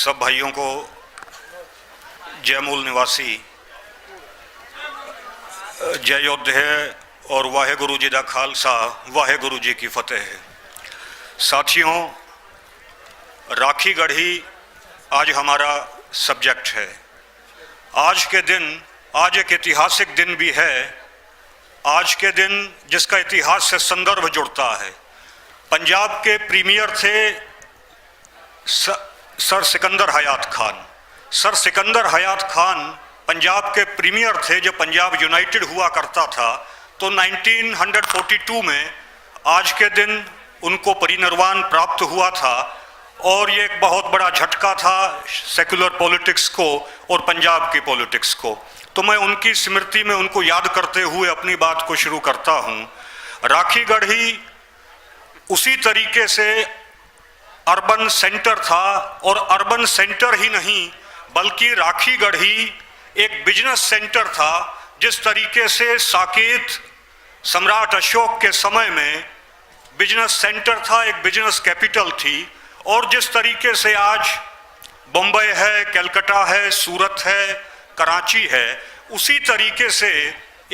सब भाइयों को जय मूल निवासी जय योद्धे और वाहेगुरु जी दा खालसा वाहेगुरु जी की फतेह। साथियों, राखी गढ़ी आज हमारा सब्जेक्ट है। आज के दिन आज एक ऐतिहासिक दिन भी है। आज के दिन जिसका इतिहास से संदर्भ जुड़ता है। पंजाब के प्रीमियर थे सर सिकंदर हयात खान। सर सिकंदर हयात खान पंजाब के प्रीमियर थे जब पंजाब यूनाइटेड हुआ करता था। तो 1942 में आज के दिन उनको परिनिर्वाण प्राप्त हुआ था और ये एक बहुत बड़ा झटका था सेकुलर पॉलिटिक्स को और पंजाब की पॉलिटिक्स को। तो मैं उनकी स्मृति में उनको याद करते हुए अपनी बात को शुरू करता हूँ। राखी गढ़ी उसी तरीके से अर्बन सेंटर था और अर्बन सेंटर ही नहीं बल्कि राखी गढ़ी एक बिजनेस सेंटर था। जिस तरीके से साकेत सम्राट अशोक के समय में बिजनेस सेंटर था, एक बिजनेस कैपिटल थी, और जिस तरीके से आज बम्बई है, कलकत्ता है, सूरत है, कराची है, उसी तरीके से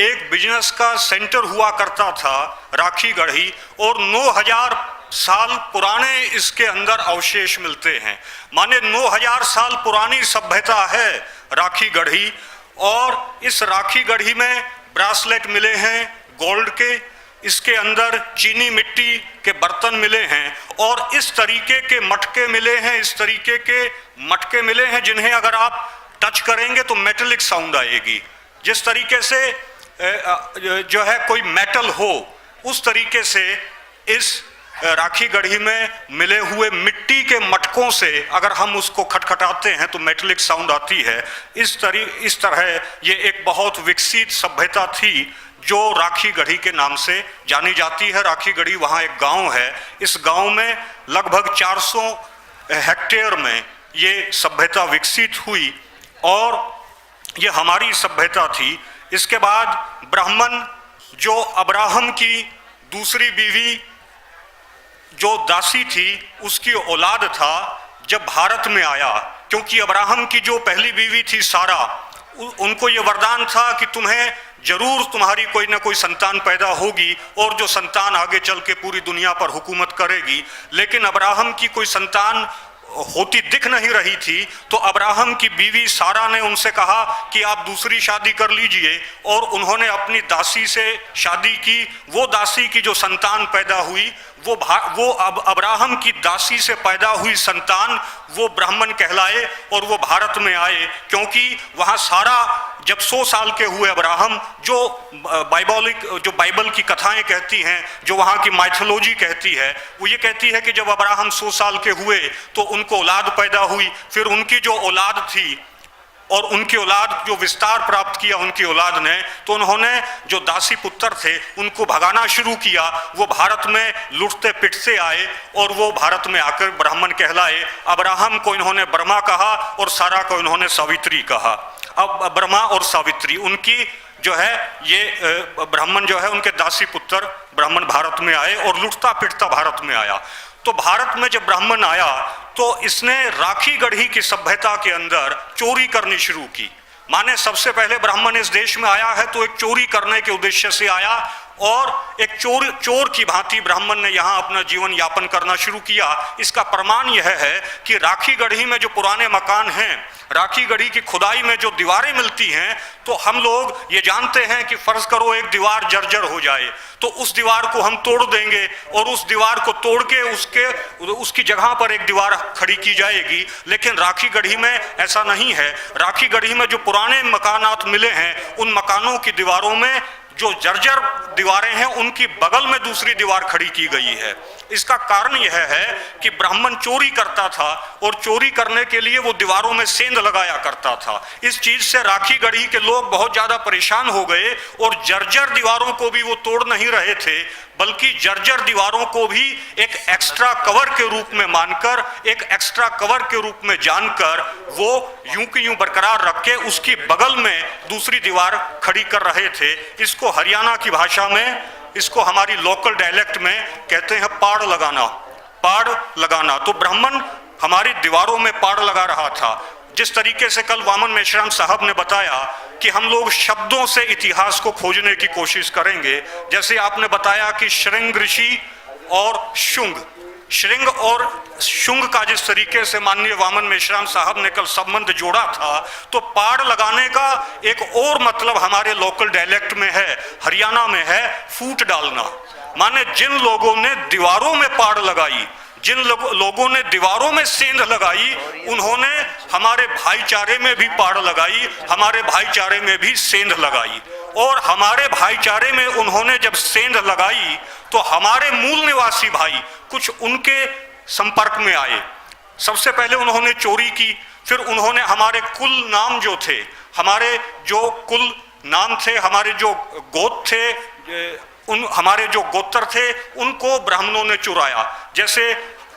एक बिजनेस का सेंटर हुआ करता था राखी गढ़ी। और 9000 साल पुराने इसके अंदर अवशेष मिलते हैं। माने 9000 साल पुरानी सभ्यता है राखी गढ़ी। और इस राखी गढ़ी में ब्रासलेट मिले हैं गोल्ड के, इसके अंदर चीनी मिट्टी के बर्तन मिले हैं और इस तरीके के मटके मिले हैं, इस तरीके के मटके मिले हैं जिन्हें अगर आप टच करेंगे तो मेटेलिक साउंड आएगी। जिस तरीके से जो है कोई मेटल हो, उस तरीके से इस राखी गढ़ी में मिले हुए मिट्टी के मटकों से अगर हम उसको खटखटाते हैं तो मेटेलिक साउंड आती है। इस तरह ये एक बहुत विकसित सभ्यता थी जो राखी गढ़ी के नाम से जानी जाती है। राखी गढ़ी वहाँ एक गांव है। इस गांव में लगभग 400 हेक्टेयर में ये सभ्यता विकसित हुई और ये हमारी सभ्यता थी। इसके बाद ब्राह्मण जो अब्राहम की दूसरी बीवी जो दासी थी उसकी औलाद था, जब भारत में आया, क्योंकि अब्राहम की जो पहली बीवी थी सारा, उनको ये वरदान था कि तुम्हें जरूर तुम्हारी कोई ना कोई संतान पैदा होगी और जो संतान आगे चल के पूरी दुनिया पर हुकूमत करेगी। लेकिन अब्राहम की कोई संतान होती दिख नहीं रही थी। तो अब्राहम की बीवी सारा ने उनसे कहा कि आप दूसरी शादी कर लीजिए, और उन्होंने अपनी दासी से शादी की। वो दासी की जो संतान पैदा हुई वो अब अब्राहम की दासी से पैदा हुई संतान वो ब्राह्मण कहलाए और वो भारत में आए। क्योंकि वहाँ सारा जब 100 साल के हुए अब्राहम, जो बाइबल की कथाएं कहती हैं, जो वहाँ की माइथोलॉजी कहती है, वो ये कहती है कि जब अब्राहम 100 साल के हुए तो उनको औलाद पैदा हुई। फिर उनकी जो औलाद थी और उनकी औलाद जो विस्तार प्राप्त किया उनकी औलाद ने, तो उन्होंने जो दासी पुत्र थे उनको भगाना शुरू किया। वो भारत में लुटते पिटते आए और वो भारत में आकर ब्राह्मण कहलाए। अब्राहम को इन्होंने ब्रह्मा कहा और सारा को इन्होंने सावित्री कहा। अब ब्रह्मा और सावित्री उनकी जो है ये ब्राह्मण जो है उनके दासी पुत्र ब्राह्मण भारत में आए और लुटता पिटता भारत में आया। तो भारत में जब ब्राह्मण आया तो इसने राखी गढ़ी की सभ्यता के अंदर चोरी करनी शुरू की। माने सबसे पहले ब्राह्मण इस देश में आया है तो एक चोरी करने के उद्देश्य से आया और एक चोर की भांति ब्राह्मण ने यहाँ अपना जीवन यापन करना शुरू किया। इसका प्रमाण यह है कि राखी गढ़ी में जो पुराने मकान हैं, राखी गढ़ी की खुदाई में जो दीवारें मिलती हैं, तो हम लोग ये जानते हैं कि फर्ज करो एक दीवार जर्जर हो जाए तो उस दीवार को हम तोड़ देंगे और उस दीवार को तोड़ के उसकी जगह पर एक दीवार खड़ी की जाएगी। लेकिन राखी गढ़ी में ऐसा नहीं है। राखी गढ़ी में जो पुराने मकानात मिले हैं उन मकानों की दीवारों में जो जर्जर दीवारें हैं उनकी बगल में दूसरी दीवार खड़ी की गई है। इसका कारण यह है कि ब्राह्मण चोरी करता था और चोरी करने के लिए वो दीवारों में सेंध लगाया करता था। इस चीज से राखी गढ़ी के लोग बहुत ज्यादा परेशान हो गए और जर्जर दीवारों को भी वो तोड़ नहीं रहे थे, बल्कि जर्जर दीवारों को भी एक एक्स्ट्रा कवर के रूप में मानकर, एक एक्स्ट्रा कवर के रूप में जानकर वो यूं की यूं बरकरार रख के उसकी बगल में दूसरी दीवार खड़ी कर रहे थे। इसको हरियाणा की भाषा में, इसको हमारी लोकल डायलेक्ट में कहते हैं पाड़ लगाना। पाड़ लगाना। तो ब्राह्मण हमारी दीवारों में पाड़ लगा रहा था। जिस तरीके से कल वामन मेश्राम साहब ने बताया कि हम लोग शब्दों से इतिहास को खोजने की कोशिश करेंगे, जैसे आपने बताया कि श्रृंग ऋषि और शुंग, श्रृंग और शुंग का जिस तरीके से माननीय वामन मेश्राम साहब ने कल संबंध जोड़ा था, तो पाड़ लगाने का एक और मतलब हमारे लोकल डायलेक्ट में है, हरियाणा में है, फूट डालना। माने जिन लोगों ने दीवारों में पाड़ लगाई, जिन लोगों ने दीवारों में सेंध लगाई, उन्होंने हमारे भाईचारे में भी पाड़ लगाई, हमारे भाईचारे में भी सेंध लगाई। और हमारे भाईचारे में उन्होंने जब सेंध लगाई तो हमारे मूल निवासी भाई कुछ उनके संपर्क में आए। सबसे पहले उन्होंने चोरी की, फिर उन्होंने हमारे कुल नाम जो थे, हमारे जो कुल नाम थे, हमारे जो गोत्र थे, हमारे जो गोत्र थे, उनको ब्राह्मणों ने चुराया। जैसे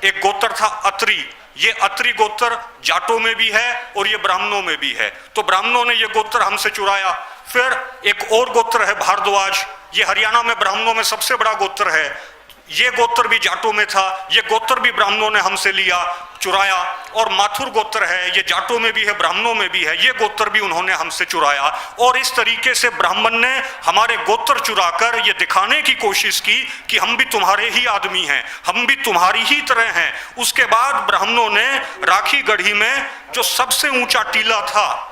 एक गोत्र था अत्री, ये अत्री गोत्र जाटों में भी है और ये ब्राह्मणों में भी है, तो ब्राह्मणों ने ये गोत्र हमसे चुराया। फिर एक और गोत्र है भारद्वाज, ये हरियाणा में ब्राह्मणों में सबसे बड़ा गोत्र है, ये गोत्र भी जाटों में था, ये गोत्र भी ब्राह्मणों ने हमसे लिया, चुराया। और माथुर गोत्र है, ये जाटों में भी है, ब्राह्मणों में भी है, ये गोत्र भी उन्होंने हमसे चुराया। और इस तरीके से ब्राह्मण ने हमारे गोत्र चुराकर ये दिखाने की कोशिश की कि हम भी तुम्हारे ही आदमी हैं, हम भी तुम्हारी ही तरह हैं। उसके बाद ब्राह्मणों ने राखी गढ़ी में जो सबसे ऊंचा टीला था,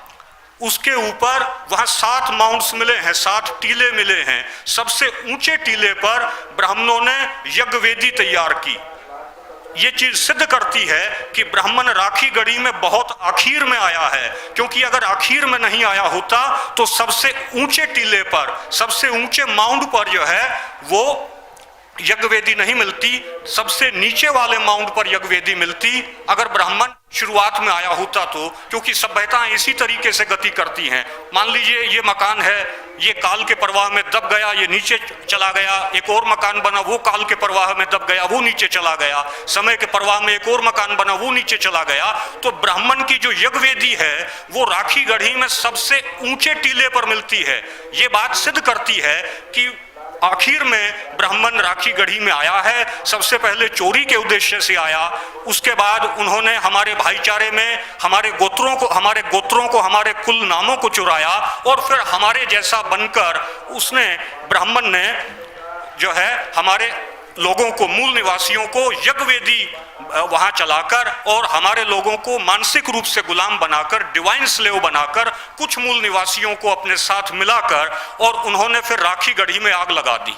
उसके ऊपर वहां 7 माउंट्स मिले हैं, 7 टीले मिले हैं। सबसे ऊंचे टीले पर ब्राह्मणों ने यज्ञ वेदी तैयार की। ये चीज सिद्ध करती है कि ब्राह्मण राखी गढ़ी में बहुत आखिर में आया है, क्योंकि अगर आखिर में नहीं आया होता तो सबसे ऊंचे टीले पर, सबसे ऊंचे माउंट पर जो है वो यज्ञ वेदी नहीं मिलती, सबसे नीचे वाले माउंट पर यज्ञ वेदी मिलती अगर ब्राह्मण शुरुआत में आया होता तो। क्योंकि सभ्यताएं इसी तरीके से गति करती हैं। मान लीजिए ये मकान है, ये काल के प्रवाह में दब गया, ये नीचे चला गया, एक और मकान बना, वो काल के प्रवाह में दब गया, वो नीचे चला गया, समय के प्रवाह में एक और मकान बना, वो नीचे चला गया। तो ब्राह्मण की जो यज्ञ वेदी है वो राखी गढ़ी में सबसे ऊंचे टीले पर मिलती है। ये बात सिद्ध करती है कि आखिर में ब्राह्मण राखी गढ़ी में आया है। सबसे पहले चोरी के उद्देश्य से आया, उसके बाद उन्होंने हमारे भाईचारे में हमारे गोत्रों को हमारे कुल नामों को चुराया, और फिर हमारे जैसा बनकर उसने ब्राह्मण ने जो है हमारे लोगों को, मूल निवासियों को यज्ञ वेदी वहां चलाकर और हमारे लोगों को मानसिक रूप से गुलाम बनाकर, डिवाइन स्लेव बनाकर, कुछ मूल निवासियों को अपने साथ मिलाकर, और उन्होंने फिर राखी गढ़ी में आग लगा दी।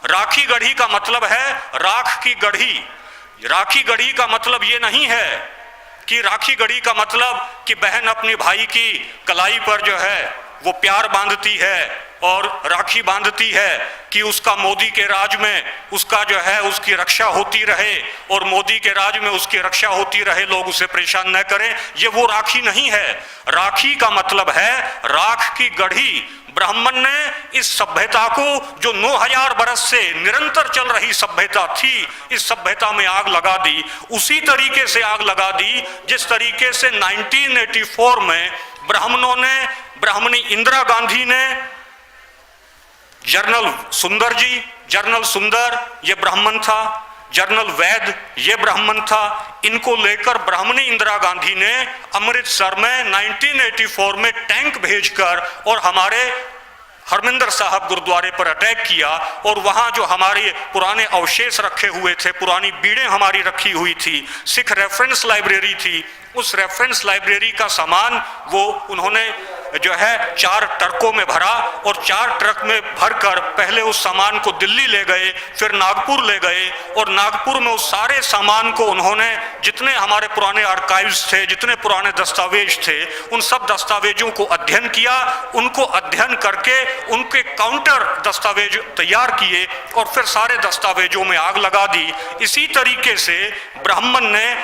राखी गढ़ी का मतलब है राख की गढ़ी। राखी गढ़ी का मतलब ये नहीं है कि राखी गढ़ी का मतलब कि बहन अपनी भाई की कलाई पर जो है वो प्यार बांधती है और राखी बांधती है कि उसका मोदी के राज में उसका जो है उसकी रक्षा होती रहे, और मोदी के राज में उसकी रक्षा होती रहे, लोग उसे परेशान न करें। ये वो राखी नहीं है। राखी का मतलब है राख की गढ़ी। ब्राह्मण ने इस सभ्यता को, जो 9000 बरस से निरंतर चल रही सभ्यता थी, इस सभ्यता में आग लगा दी। उसी तरीके से आग लगा दी जिस तरीके से 1984 में ब्राह्मणों ने, ब्राह्मणी इंदिरा गांधी ने, जनरल सुंदर जी, जनरल सुंदर ये ब्राह्मण था, जनरल वैद ये ब्राह्मण था, इनको लेकर ब्राह्मणी इंदिरा गांधी ने अमृतसर में 1984 में टैंक भेजकर और हमारे हरमिंदर साहब गुरुद्वारे पर अटैक किया। और वहाँ जो हमारे पुराने अवशेष रखे हुए थे, पुरानी बीड़ें हमारी रखी हुई थी, सिख रेफरेंस लाइब्रेरी थी, उस रेफरेंस लाइब्रेरी का सामान वो उन्होंने जो है 4 ट्रकों में भरा, और 4 ट्रक में भरकर पहले उस सामान को दिल्ली ले गए, फिर नागपुर ले गए, और नागपुर में उस सारे सामान को उन्होंने, जितने हमारे पुराने आर्काइव्स थे, जितने पुराने दस्तावेज थे, उन सब दस्तावेजों को अध्ययन किया। उनको अध्ययन करके उनके काउंटर दस्तावेज तैयार किए और फिर सारे दस्तावेजों में आग लगा दी। इसी तरीके से ब्राह्मण ने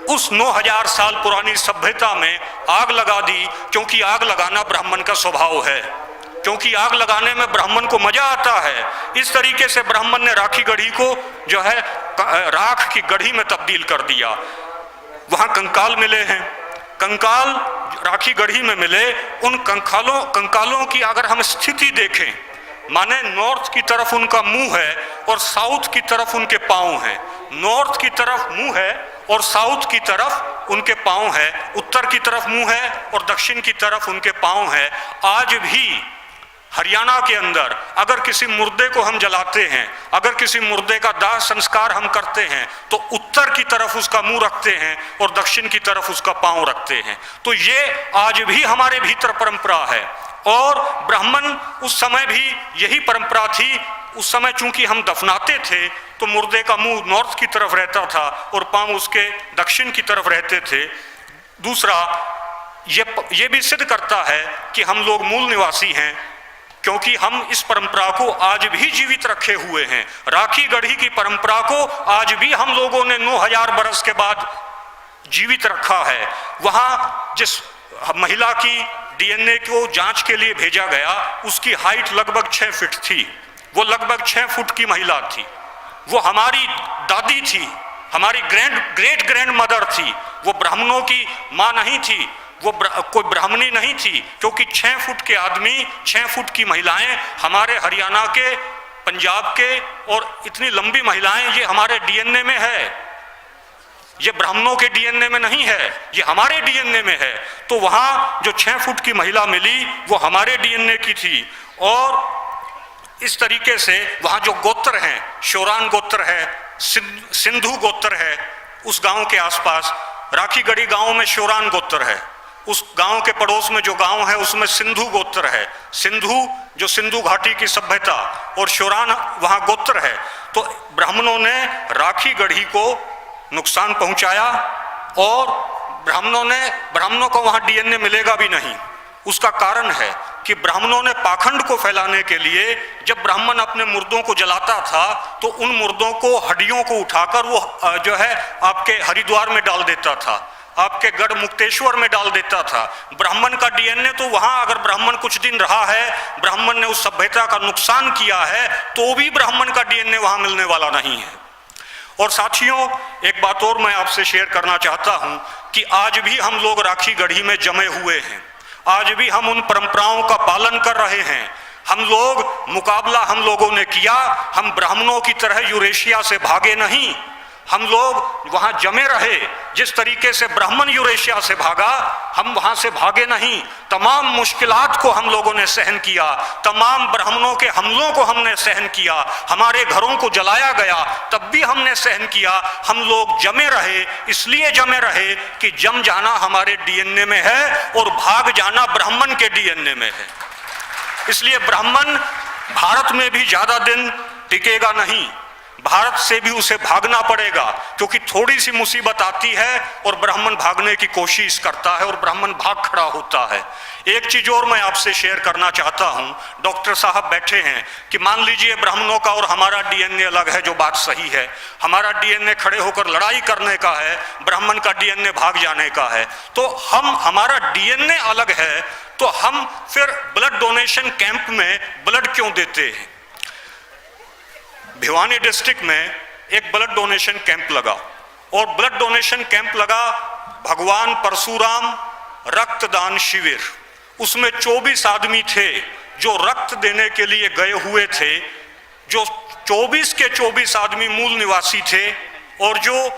उस 9000 साल पुरानी सभ्यता में आग लगा दी, क्योंकि आग लगाना ब्राह्मण का स्वभाव है, क्योंकि आग लगाने में ब्राह्मण को मजा आता है। इस तरीके से ब्राह्मण ने राखी गढ़ी को जो है राख की गढ़ी में तब्दील कर दिया। वहां कंकाल मिले हैं, कंकाल राखी गढ़ी में मिले। उन कंकालों की अगर हम स्थिति देखें, माने नॉर्थ की तरफ उनका मुंह है और साउथ की तरफ उनके पांव हैं। नॉर्थ की तरफ मुंह है और साउथ की तरफ उनके पांव है, उत्तर की तरफ मुंह है और दक्षिण की तरफ उनके पांव है। आज भी हरियाणा के अंदर अगर किसी मुर्दे को हम जलाते हैं, अगर किसी मुर्दे का दाह संस्कार हम करते हैं, तो उत्तर की तरफ उसका मुंह रखते हैं और दक्षिण की तरफ उसका पांव रखते हैं। तो ये आज भी हमारे भीतर परंपरा है। और ब्राह्मण उस समय भी यही परंपरा थी। उस समय चूंकि हम दफनाते थे तो मुर्दे का मुंह नॉर्थ की तरफ रहता था और पांव उसके दक्षिण की तरफ रहते थे। दूसरा, ये भी सिद्ध करता है कि हम लोग मूल निवासी हैं, क्योंकि हम इस परंपरा को आज भी जीवित रखे हुए हैं। राखी गढ़ी की परंपरा को आज भी हम लोगों ने 9000 बरस के बाद जीवित रखा है। वहां जिस महिला की डीएनए को जांच के लिए भेजा गया, उसकी हाइट लगभग 6 फीट थी। वो लगभग 6 फुट की महिला थी। वो हमारी दादी थी, हमारी ग्रेट ग्रैंड मदर थी। वो ब्राह्मणों की माँ नहीं थी, वो कोई ब्राह्मणी नहीं थी, क्योंकि 6 फुट के आदमी, 6 फुट की महिलाएं हमारे हरियाणा के, पंजाब के, और इतनी लंबी महिलाएं ये हमारे डीएनए में है। ये ब्राह्मणों के डीएनए में नहीं है, ये हमारे डीएनए में है। तो वहां जो 6 फुट की महिला मिली वो हमारे डीएनए की थी। और इस तरीके से वहां जो गोत्र हैं, शोरान गोत्र है, सिंधु गोत्र है, उस गांव के आसपास राखीगढ़ी गांव में शोरान गोत्र है। उस गांव के पड़ोस में जो गांव है उसमें सिंधु गोत्र है। सिंधु जो सिंधु घाटी की सभ्यता, और शोरान वहां गोत्र है। तो ब्राह्मणों ने राखीगढ़ी को नुकसान पहुंचाया और ब्राह्मणों को वहां डीएनए मिलेगा भी नहीं। उसका कारण है कि ब्राह्मणों ने पाखंड को फैलाने के लिए, जब ब्राह्मण अपने मुर्दों को जलाता था तो उन मुर्दों को, हड्डियों को उठाकर वो जो है आपके हरिद्वार में डाल देता था, आपके गढ़ मुक्तेश्वर में डाल देता था। ब्राह्मण का डीएनए तो वहां, अगर ब्राह्मण कुछ दिन रहा है, ब्राह्मण ने उस सभ्यता का नुकसान किया है, तो भी ब्राह्मण का डीएनए वहां मिलने वाला नहीं है। और साथियों, एक बात और मैं आपसे शेयर करना चाहता हूं कि आज भी हम लोग राखीगढ़ी में जमे हुए हैं। आज भी हम उन परंपराओं का पालन कर रहे हैं। हम लोगों ने किया। हम ब्राह्मणों की तरह यूरेशिया से भागे नहीं, हम लोग वहां जमे रहे। जिस तरीके से ब्राह्मण यूरेशिया से भागा, हम वहां से भागे नहीं। तमाम मुश्किलात को हम लोगों ने सहन किया, तमाम ब्राह्मणों के हमलों को हमने सहन किया, हमारे घरों को जलाया गया तब भी हमने सहन किया। हम लोग जमे रहे, इसलिए जमे रहे कि जम जाना हमारे डीएनए में है और भाग जाना ब्राह्मण के डीएनए में है। इसलिए ब्राह्मण भारत में भी ज्यादा दिन टिकेगा नहीं, भारत से भी उसे भागना पड़ेगा, क्योंकि थोड़ी सी मुसीबत आती है और ब्राह्मण भागने की कोशिश करता है और ब्राह्मण भाग खड़ा होता है। एक चीज और मैं आपसे शेयर करना चाहता हूं। डॉक्टर साहब बैठे हैं कि मान लीजिए ब्राह्मणों का और हमारा डीएनए अलग है, जो बात सही है। हमारा डीएनए खड़े होकर लड़ाई करने का है, ब्राह्मण का डीएनए भाग जाने का है। तो हमारा डीएनए अलग है, तो हम फिर ब्लड डोनेशन कैंप में ब्लड क्यों देते हैं? भिवानी डिस्ट्रिक्ट में एक ब्लड डोनेशन कैंप लगा, और ब्लड डोनेशन कैंप लगा भगवान परशुराम रक्तदान शिविर। उसमें 24 आदमी थे जो रक्त देने के लिए गए हुए थे। जो 24 के 24 आदमी मूल निवासी थे, और जो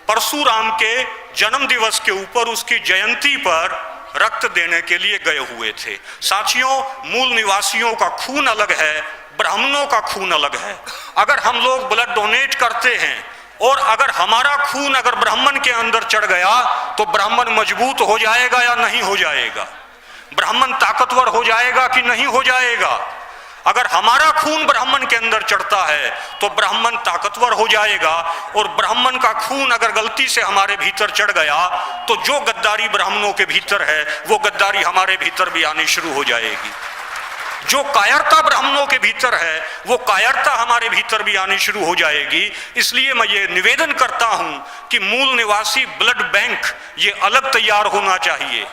परशुराम के जन्म दिवस के ऊपर, उसकी जयंती पर रक्त देने के लिए गए हुए थे। साथियों, मूल निवासियों का खून अलग है, ब्राह्मणों का खून अलग है। अगर हम लोग ब्लड डोनेट करते हैं और अगर हमारा खून अगर ब्राह्मण के अंदर चढ़ गया, तो ब्राह्मण मजबूत हो जाएगा या नहीं हो जाएगा? ब्राह्मण ताकतवर हो जाएगा कि नहीं हो जाएगा? अगर हमारा खून ब्राह्मण के अंदर चढ़ता है तो ब्राह्मण ताकतवर हो जाएगा, और ब्राह्मण का खून अगर गलती से हमारे भीतर चढ़ गया तो जो गद्दारी ब्राह्मणों के भीतर है वो गद्दारी हमारे भीतर भी आनी शुरू हो जाएगी। जो कायरता ब्राह्मणों के भीतर है वो कायरता हमारे भीतर भी आनी शुरू हो जाएगी। इसलिए मैं ये निवेदन करता हूं कि मूल निवासी ब्लड बैंक ये अलग तैयार होना चाहिए,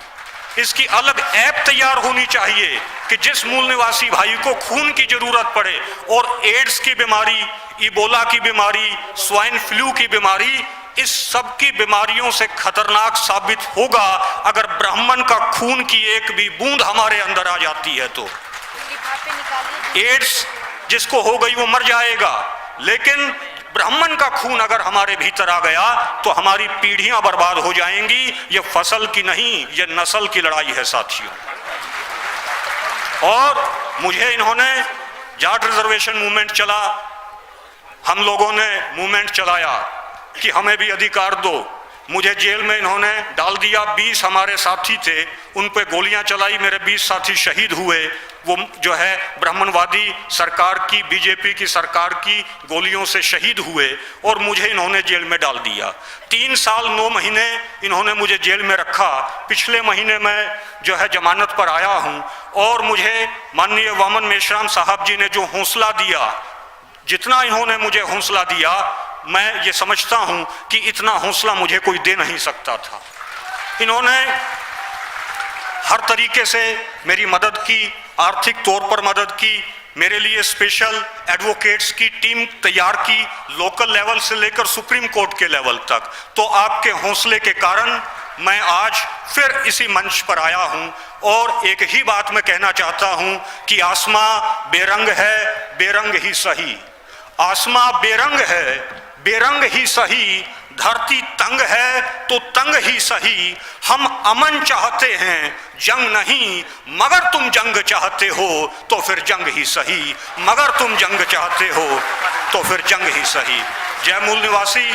इसकी अलग ऐप तैयार होनी चाहिए कि जिस मूल निवासी भाई को खून की जरूरत पड़े, और एड्स की बीमारी, इबोला की बीमारी, स्वाइन फ्लू की बीमारी, इस सब की बीमारियों से खतरनाक साबित होगा अगर ब्राह्मण का खून की एक भी बूंद हमारे अंदर आ जाती है। तो एड्स जिसको हो गई वो मर जाएगा, लेकिन ब्राह्मण का खून अगर हमारे भीतर आ गया तो हमारी पीढ़ियां बर्बाद हो जाएंगी। ये फसल की नहीं, ये नस्ल की लड़ाई है साथियों। और मुझे इन्होंने जाट रिजर्वेशन मूवमेंट चला, हम लोगों ने मूवमेंट चलाया कि हमें भी अधिकार दो। मुझे जेल में इन्होंने डाल दिया। 20 हमारे साथी थे, उन पे गोलियां चलाई, मेरे 20 साथी शहीद हुए। वो जो है ब्राह्मणवादी सरकार की, बीजेपी की सरकार की गोलियों से शहीद हुए और मुझे इन्होंने जेल में डाल दिया। 3 साल 9 महीने इन्होंने मुझे जेल में रखा। पिछले महीने मैं जो है जमानत पर आया हूं और मुझे माननीय वामन मेश्राम साहब जी ने जो हौसला दिया, जितना इन्होंने मुझे हौसला दिया, मैं ये समझता हूं कि इतना हौसला मुझे कोई दे नहीं सकता था। इन्होंने हर तरीके से मेरी मदद की, आर्थिक तौर पर मदद की, मेरे लिए स्पेशल एडवोकेट्स की टीम तैयार की, लोकल लेवल से लेकर सुप्रीम कोर्ट के लेवल तक। तो आपके हौसले के कारण मैं आज फिर इसी मंच पर आया हूं और एक ही बात मैं कहना चाहता हूं कि आसमां बेरंग है, बेरंग ही सही। आसमां बेरंग है, बेरंग ही सही। धरती तंग है तो तंग ही सही। हम अमन चाहते हैं, जंग नहीं। मगर तुम जंग चाहते हो तो फिर जंग ही सही। मगर तुम जंग चाहते हो तो फिर जंग ही सही। जय मूल निवासी,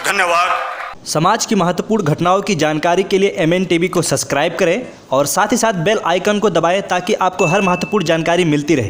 धन्यवाद। समाज की महत्वपूर्ण घटनाओं की जानकारी के लिए MN टीवी को सब्सक्राइब करें और साथ ही साथ बेल आइकन को दबाएं ताकि आपको हर महत्वपूर्ण जानकारी मिलती रहे।